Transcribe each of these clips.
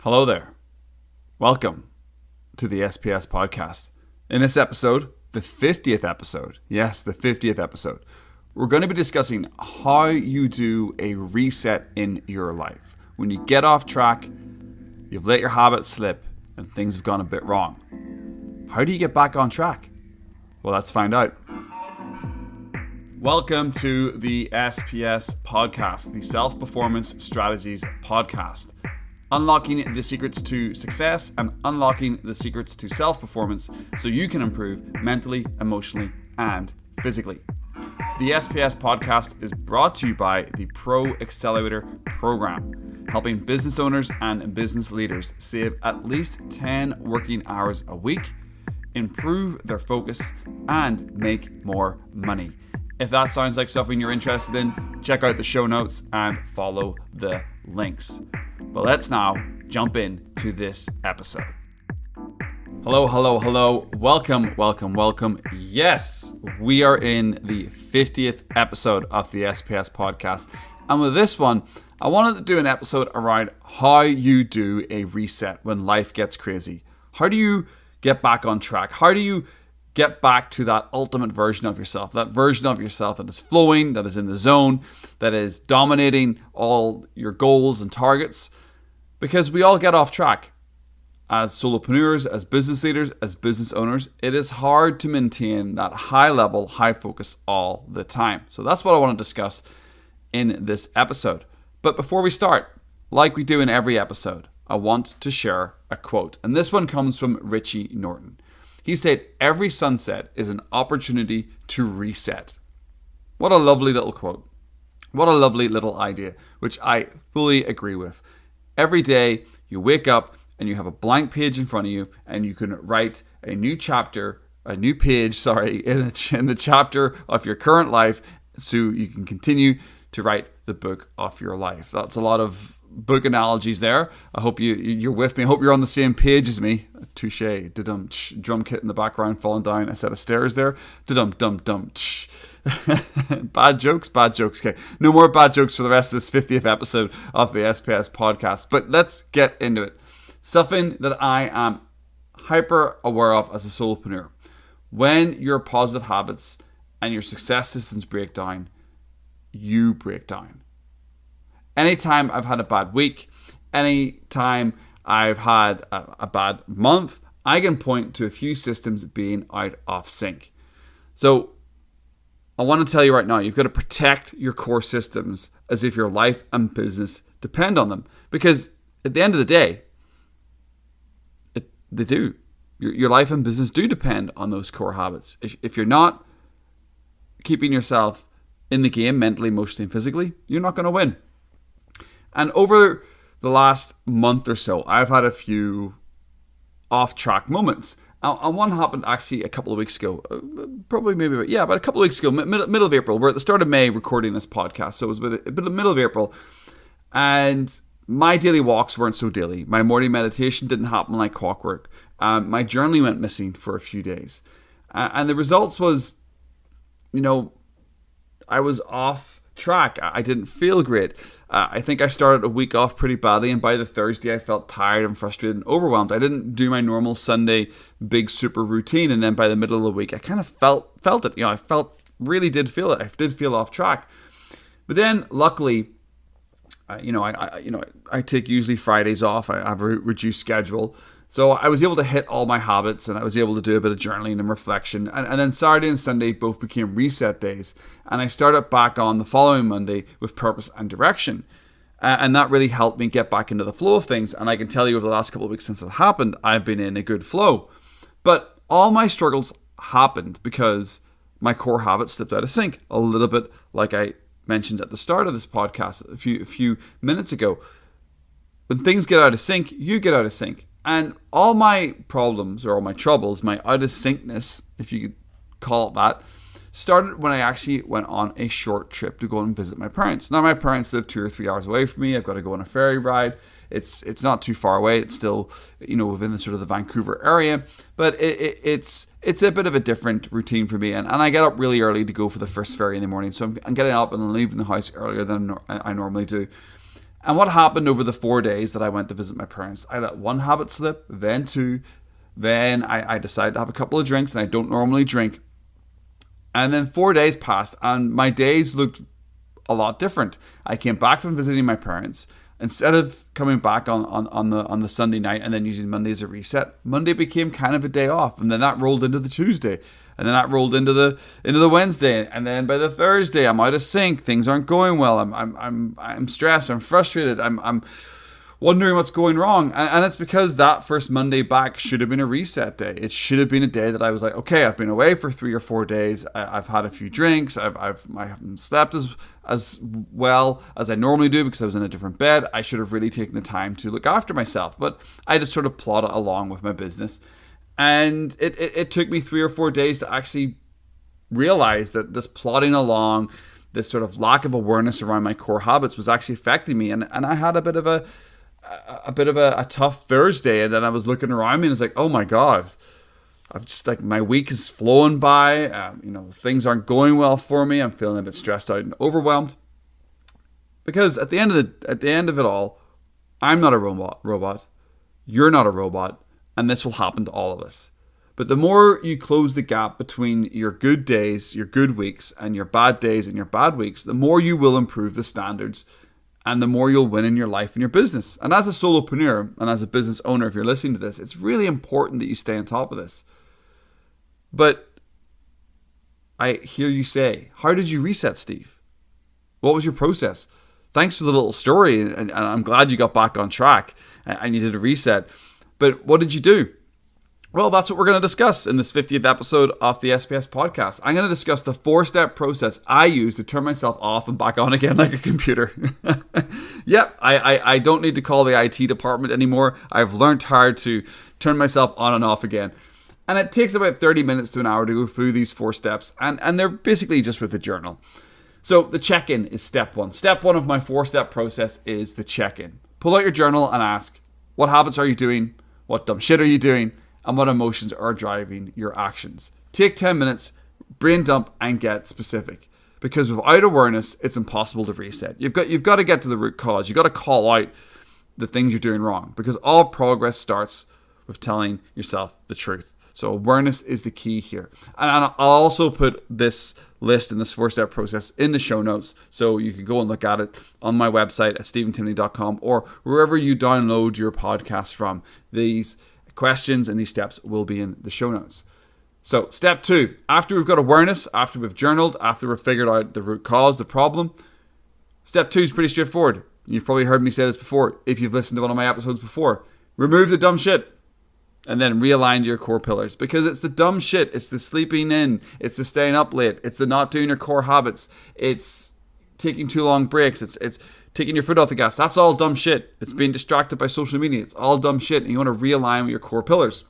Hello there. Welcome to the SPS podcast. In this episode, the 50th episode, yes, the 50th episode, we're going to be discussing how you do a reset in your life. When you get off track, you've let your habits slip, and things have gone a bit wrong. How do you get back on track? Well, let's find out. Welcome to the SPS podcast, the Self-Performance Strategies podcast. Unlocking the secrets to success and unlocking the secrets to self-performance so you can improve mentally, emotionally, and physically. The SPS podcast is brought to you by the Pro Accelerator Program, helping business owners and business leaders save at least 10 working hours a week, improve their focus, and make more money. If that sounds like something you're interested in, check out the show notes and follow the links. But let's now jump into this episode. Hello. Welcome. Yes, we are in the 50th episode of the SPS podcast. And with this one, I wanted to do an episode around how you do a reset when life gets crazy. How do you get back on track? How do you get back to that ultimate version of yourself, that version of yourself that is flowing, that is in the zone, that is dominating all your goals and targets? Because we all get off track. As solopreneurs, as business leaders, as business owners, it is hard to maintain that high level, high focus all the time. So that's what I want to discuss in this episode. But before we start, like we do in every episode, I want to share a quote. And this one comes from Richie Norton. He said, "Every sunset is an opportunity to reset." What a lovely little quote. What a lovely little idea, which I fully agree with. Every day you wake up and you have a blank page in front of you and you can write a new page in the chapter of your current life so you can continue to write the book of your life. That's a lot of book analogies there. I hope you're with me. I hope you're on the same page as me. Touche. Da-dum. Drum kit in the background falling down a set of stairs there. Da-dum. Dum. Bad jokes. Okay, no more bad jokes for the rest of this 50th episode of the SPS podcast. But let's get into it. Something that I am hyper aware of as a solopreneur. When your positive habits and your success systems break down, you break down. Anytime I've had a bad week, anytime I've had a bad month, I can point to a few systems being out of sync. So I want to tell you right now, you've got to protect your core systems as if your life and business depend on them. Because at the end of the day, they do. Your life and business do depend on those core habits. If you're not keeping yourself in the game mentally, emotionally, and physically, you're not going to win. And over the last month or so, I've had a few off-track moments. And one happened actually a couple of weeks ago, about a couple of weeks ago, middle of April. We're at the start of May recording this podcast, so it was a bit of the middle of April. And my daily walks weren't so daily. My morning meditation didn't happen like clockwork. My journaling went missing for a few days. And the results was, I was off track. I didn't feel great. I think I started a week off pretty badly, and by the Thursday I felt tired and frustrated and overwhelmed. I didn't do my normal Sunday big super routine, and then by the middle of the week I kind of felt it. I did feel it. I did feel off track. But then luckily, I take usually Fridays off. I have a reduced schedule. So I was able to hit all my habits, and I was able to do a bit of journaling and reflection. And then Saturday and Sunday both became reset days. And I started back on the following Monday with purpose and direction. And that really helped me get back into the flow of things. And I can tell you over the last couple of weeks since it happened, I've been in a good flow. But all my struggles happened because my core habits slipped out of sync. A little bit like I mentioned at the start of this podcast a few minutes ago. When things get out of sync, you get out of sync. And all my problems, or all my troubles, my out of syncness, if you could call it that, started when I actually went on a short trip to go and visit my parents. Now, my parents live 2 or 3 hours away from me. I've got to go on a ferry ride. It's not too far away. It's still, within the sort of the Vancouver area, but it's a bit of a different routine for me. And I get up really early to go for the first ferry in the morning. So I'm getting up and leaving the house earlier than I normally do. And what happened over the 4 days that I went to visit my parents? I let one habit slip, then two, then I decided to have a couple of drinks, and I don't normally drink. And then 4 days passed, and my days looked a lot different. I came back from visiting my parents. Instead of coming back on the Sunday night and then using Monday as a reset, Monday became kind of a day off, and then that rolled into the Tuesday, and then that rolled into the Wednesday, and then by the Thursday I'm out of sync. Things aren't going well. I'm stressed. I'm frustrated. I'm wondering what's going wrong, and it's because that first Monday back should have been a reset day. It should have been a day that I was like, okay, I've been away for 3 or 4 days. I've had a few drinks. I haven't slept as well as I normally do because I was in a different bed. I should have really taken the time to look after myself, but I just sort of plodded along with my business, and it took me 3 or 4 days to actually realize that this plodding along, this sort of lack of awareness around my core habits was actually affecting me, and I had a bit of a tough Thursday, and then I was looking around me and it's like, oh my God, I've just like, my week is flowing by. Things aren't going well for me. I'm feeling a bit stressed out and overwhelmed, because at the end of it all, I'm not a robot. You're not a robot, and this will happen to all of us. But the more you close the gap between your good days, your good weeks, and your bad days and your bad weeks, the more you will improve the standards, and the more you'll win in your life and your business. And as a solopreneur and as a business owner, if you're listening to this, it's really important that you stay on top of this. But I hear you say, how did you reset, Steve? What was your process? Thanks for the little story, and I'm glad you got back on track and you did a reset. But what did you do? Well, that's what we're going to discuss in this 50th episode of the SPS podcast. I'm going to discuss the 4-step process I use to turn myself off and back on again like a computer. Yep, I don't need to call the IT department anymore. I've learned how to turn myself on and off again. And it takes about 30 minutes to an hour to go through these 4 steps. And they're basically just with a journal. So the check-in is step 1. Step 1 of my 4-step process is the check-in. Pull out your journal and ask, what habits are you doing? What dumb shit are you doing? And what emotions are driving your actions. Take 10 minutes, brain dump, and get specific. Because without awareness, it's impossible to reset. You've got to get to the root cause. You've got to call out the things you're doing wrong. Because all progress starts with telling yourself the truth. So awareness is the key here. And I'll also put this list in this 4-step process in the show notes, so you can go and look at it on my website at stephentimoney.com or wherever you download your podcast from. These questions and these steps will be in the show notes. So step 2, after we've got awareness, after we've journaled, after we've figured out the root cause, the problem, step 2 is pretty straightforward. You've probably heard me say this before if you've listened to one of my episodes before. Remove the dumb shit and then realign to your core pillars, because it's the dumb shit. It's the sleeping in. It's the staying up late. It's the not doing your core habits. It's taking too long breaks. It's taking your foot off the gas. That's all dumb shit. It's being distracted by social media. It's all dumb shit. And you want to realign with your core pillars.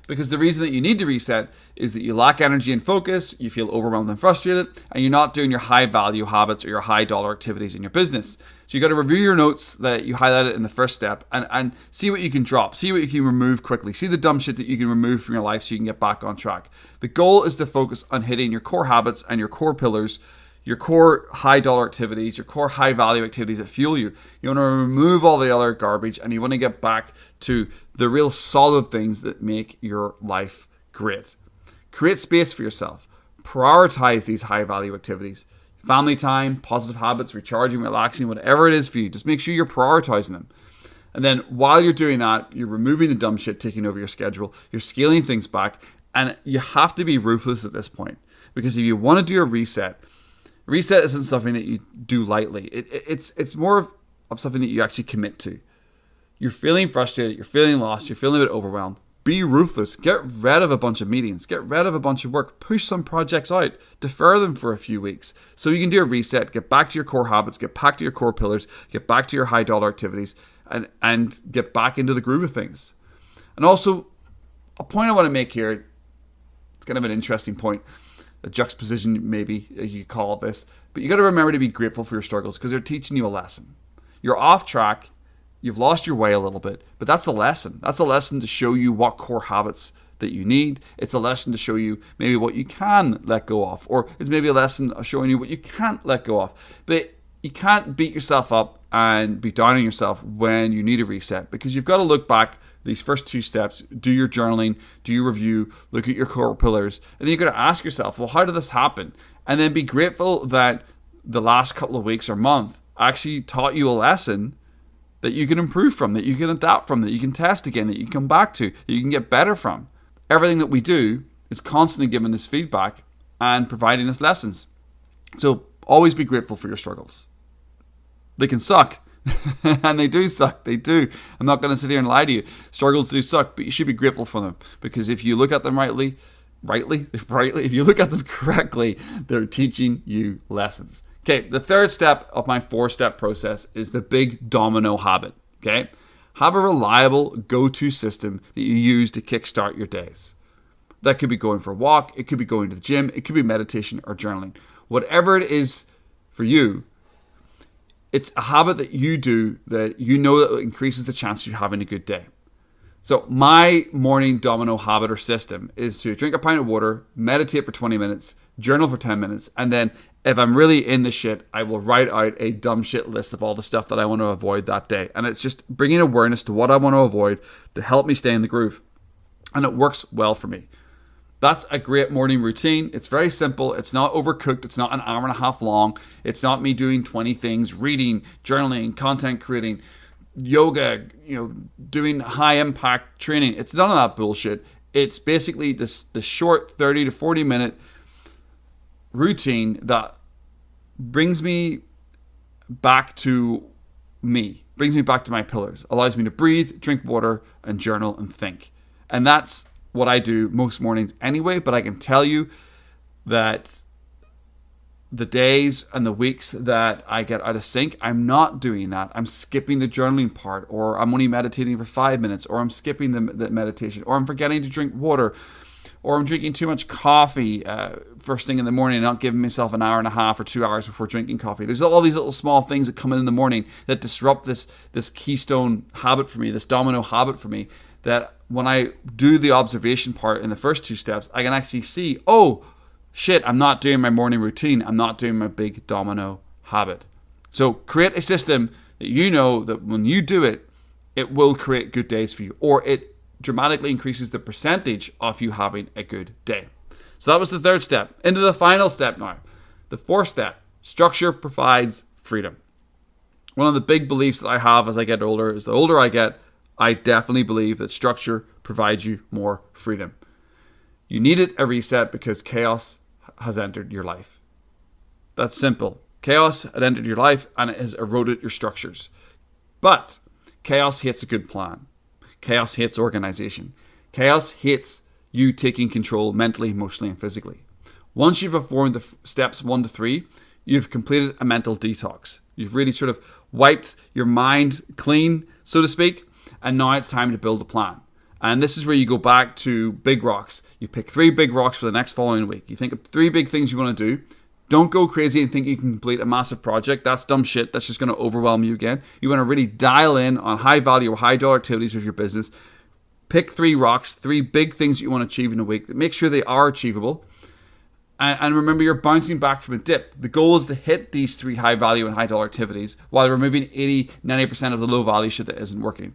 Because the reason that you need to reset is that you lack energy and focus, you feel overwhelmed and frustrated, and you're not doing your high value habits or your high dollar activities in your business. So you got to review your notes that you highlighted in the first step and see what you can drop, see what you can remove quickly, see the dumb shit that you can remove from your life so you can get back on track. The goal is to focus on hitting your core habits and your core pillars, your core high dollar activities, your core high value activities that fuel you. You want to remove all the other garbage, and you want to get back to the real solid things that make your life great. Create space for yourself. Prioritize these high value activities. Family time, positive habits, recharging, relaxing, whatever it is for you. Just make sure you're prioritizing them. And then while you're doing that, you're removing the dumb shit taking over your schedule. You're scaling things back, and you have to be ruthless at this point. Because if you want to do a reset isn't something that you do lightly. It's more of something that you actually commit to. You're feeling frustrated, you're feeling lost, you're feeling a bit overwhelmed. Be ruthless. Get rid of a bunch of meetings. Get rid of a bunch of work. Push some projects out. Defer them for a few weeks so you can do a reset, get back to your core habits, get back to your core pillars, get back to your high dollar activities, and get back into the groove of things. And also, a point I want to make here, it's kind of an interesting point, a juxtaposition maybe you call it this, but you got to remember to be grateful for your struggles because they're teaching you a lesson. You're off track, you've lost your way a little bit, but that's a lesson. That's a lesson to show you what core habits that you need. It's a lesson to show you maybe what you can let go of, or it's maybe a lesson of showing you what you can't let go of. But you can't beat yourself up and be down on yourself when you need a reset, because you've got to look back these first 2 steps, do your journaling, do your review, look at your core pillars, and then you've got to ask yourself, well, how did this happen? And then be grateful that the last couple of weeks or month actually taught you a lesson that you can improve from, that you can adapt from, that you can test again, that you can come back to, that you can get better from. Everything that we do is constantly giving us feedback and providing us lessons. So always be grateful for your struggles. They can suck. And they do suck. They do. I'm not going to sit here and lie to you. Struggles do suck, but you should be grateful for them, because if you look at them rightly, if you look at them correctly, they're teaching you lessons. Okay, the third step of my 4-step process is the big domino habit. Okay, have a reliable go-to system that you use to kickstart your days. That could be going for a walk, it could be going to the gym, it could be meditation or journaling. Whatever it is for you, it's a habit that you do that you know that increases the chance of you having a good day. So my morning domino habit or system is to drink a pint of water, meditate for 20 minutes, journal for 10 minutes, and then if I'm really in the shit, I will write out a dumb shit list of all the stuff that I want to avoid that day. And it's just bringing awareness to what I want to avoid to help me stay in the groove. And it works well for me. That's a great morning routine. It's very simple. It's not overcooked. It's not an hour and a half long. It's not me doing 20 things, reading, journaling, content creating, yoga, doing high impact training. It's none of that bullshit. It's basically the short 30 to 40 minute routine that brings me back to me, brings me back to my pillars, allows me to breathe, drink water, and journal and think. And that's what I do most mornings anyway, but I can tell you that the days and the weeks that I get out of sync, I'm not doing that. I'm skipping the journaling part, or I'm only meditating for 5 minutes, or I'm skipping the meditation, or I'm forgetting to drink water, or I'm drinking too much coffee first thing in the morning and not giving myself an hour and a half or 2 hours before drinking coffee. There's all these little small things that come in the morning that disrupt this keystone habit for me, this domino habit for me, that when I do the observation part in the first 2 steps, I can actually see, oh, shit, I'm not doing my morning routine. I'm not doing my big domino habit. So create a system that you know that when you do it, it will create good days for you, or it dramatically increases the percentage of you having a good day. So that was the 3rd step. Into the final step now. The 4th step, structure provides freedom. One of the big beliefs that I have as I get older is the older I get, I definitely believe that structure provides you more freedom. You needed a reset because chaos has entered your life. That's simple. Chaos had entered your life and it has eroded your structures. But chaos hates a good plan. Chaos hates organization. Chaos hates you taking control mentally, emotionally, and physically. Once you've performed the steps 1 to 3, you've completed a mental detox. You've really sort of wiped your mind clean, so to speak. And now it's time to build a plan. And this is where you go back to big rocks. You pick 3 big rocks for the next following week. You think of 3 big things you want to do. Don't go crazy and think you can complete a massive project. That's dumb shit. That's just going to overwhelm you again. You want to really dial in on high value or high dollar activities with your business. Pick 3 rocks, 3 big things you want to achieve in a week. Make sure they are achievable. And remember, you're bouncing back from a dip. The goal is to hit these 3 high value and high dollar activities while removing 80-90% of the low value shit that isn't working.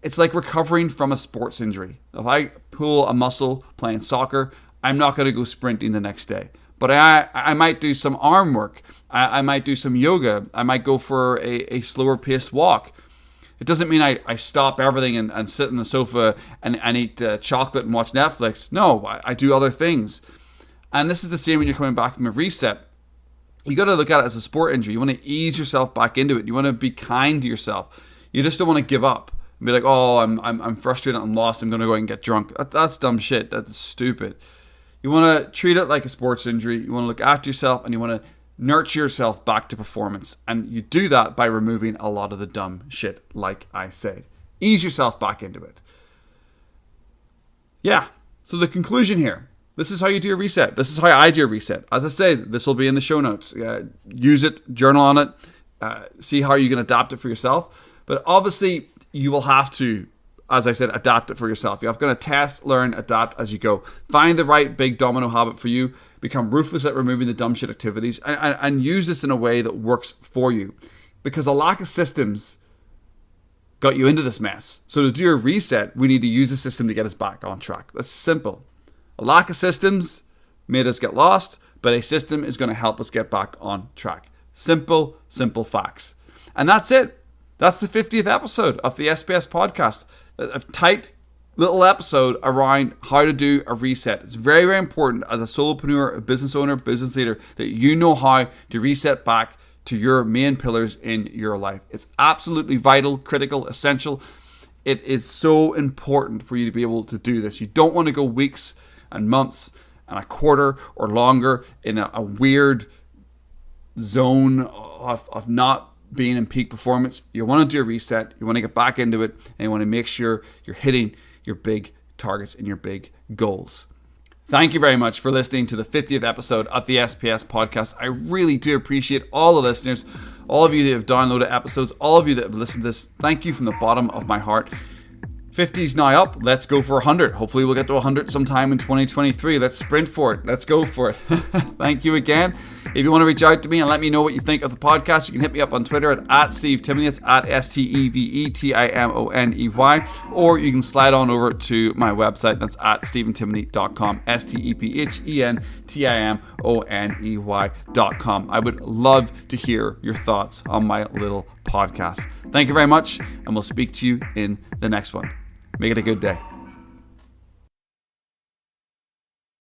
It's like recovering from a sports injury. If I pull a muscle playing soccer, I'm not going to go sprinting the next day. But I might do some arm work. I might do some yoga. I might go for a slower paced walk. It doesn't mean I stop everything and sit on the sofa and eat chocolate and watch Netflix. No, I do other things. And this is the same when you're coming back from a reset. You got to look at it as a sport injury. You want to ease yourself back into it. You want to be kind to yourself. You just don't want to give up. And be like, oh, I'm frustrated, I'm lost, I'm going to go out and get drunk. That's dumb shit. That's stupid. You want to treat it like a sports injury. You want to look after yourself and you want to nurture yourself back to performance. And you do that by removing a lot of the dumb shit, like I said. Ease yourself back into it. Yeah. So the conclusion here, this is how you do a reset. This is how I do a reset. As I said, this will be in the show notes. Use it, journal on it, see how you can adapt it for yourself. But obviously, you will have to as I said, adapt it for yourself. You're going to test, learn, adapt as you go. Find the right big domino habit for you. Become ruthless at removing the dumb shit activities, and use this in a way that works for you. Because a lack of systems got you into this mess. So to do a reset, we need to use a system to get us back on track. That's simple. A lack of systems made us get lost, but a system is going to help us get back on track. Simple facts. And that's it. That's the 50th episode of the SPS podcast. A tight little episode around how to do a reset. It's very, very important as a solopreneur, a business owner, business leader, that you know how to reset back to your main pillars in your life. It's absolutely vital, critical, essential. It is so important for you to be able to do this. You don't want to go weeks and months and a quarter or longer in a weird zone of not being in peak performance. You want to do a reset. You want to get back into it, and you want to make sure you're hitting your big targets and your big goals. Thank you very much for listening to the 50th episode of the SPS podcast. I really do appreciate all the listeners, all of you that have downloaded episodes, all of you that have listened to this. Thank you from the bottom of my heart. 50 is now up. Let's go for 100. Hopefully we'll get to 100 sometime in 2023. Let's sprint for it. Let's go for it. Thank you again. If you want to reach out to me and let me know what you think of the podcast, you can hit me up on Twitter at Steve Timoney. It's at STEVETIMONEY. Or you can slide on over to my website. That's at stephentimoney.com. STEPHENTIMONEY.com. I would love to hear your thoughts on my little podcast. Thank you very much, and we'll speak to you in the next one. Make it a good day.